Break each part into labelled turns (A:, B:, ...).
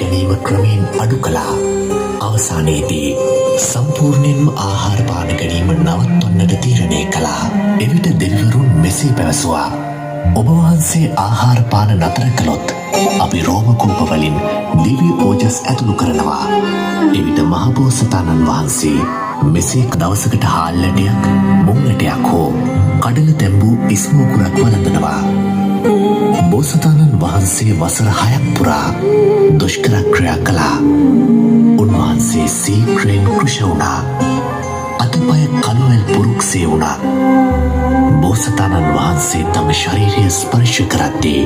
A: ගැනීම ක්‍රමයෙන් අඩු කළා. අවසානයේදී සම්පූර්ණයෙන්ම ආහාර පාන ගැනීම නවත්වන්නට තීරණය කළා. එවිට දෙවිවරුන් මෙසේ පැවසුවා: ඔබ වහන්සේ ආහාර පාන නතර කළොත් අපි රෝමකූප වලින් දිව්‍ය ඕජස් ඇතුළු කරනවා. එවිට මහබෝසතාණන් වහන්සේ මෙසේ දවසකට හාල්ලටයක් මුංගටයක් හෝ කඩල තැම්බූ ඉස්මූකුරක් වළඳනවා. බෝසතාණන් වහන්සේ වසර 6ක් පුරා දුෂ්කර ක්‍රියා කළා. උන්වහන්සේ සීක්‍රයෙන් කෘෂ වුණා. අතපය කළුවැල් පුරුක්සේ වුණා. බෝසතාණන් වහන්සේ තම ශරීරය ස්පර්ශ කරද්දී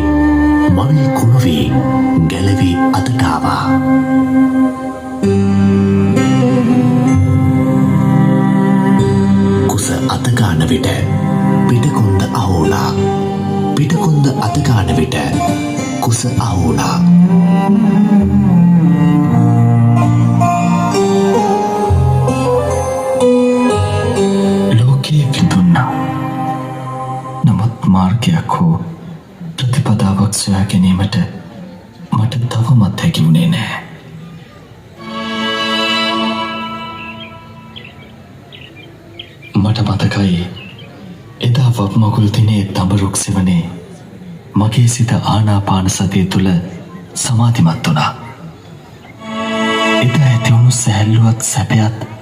A: මවිල් කුණු වී ගැලවී අතට ආවා. කුස අතගාන විට පිටකොන්ද අහුණා. පිටකොන්ද අතගාන විට කුස අහුණා.
B: ලෝකයේ විඳුන්නා. නමුත් මාර්ගයක් හෝ ප්‍රතිපදාවක් සොයා ගැනීමට මට තවමත් හැකි වුණේ නැහැ. මට මතකයි එදා වප්මගුල් දිනේ තඹරුක් සෙවනේ මගේ සිත ආනාපාන සතිය තුළ සමාධිමත් වුණා. එදා ඇතිවුණු සැහැල්ලුවත් සැපයත්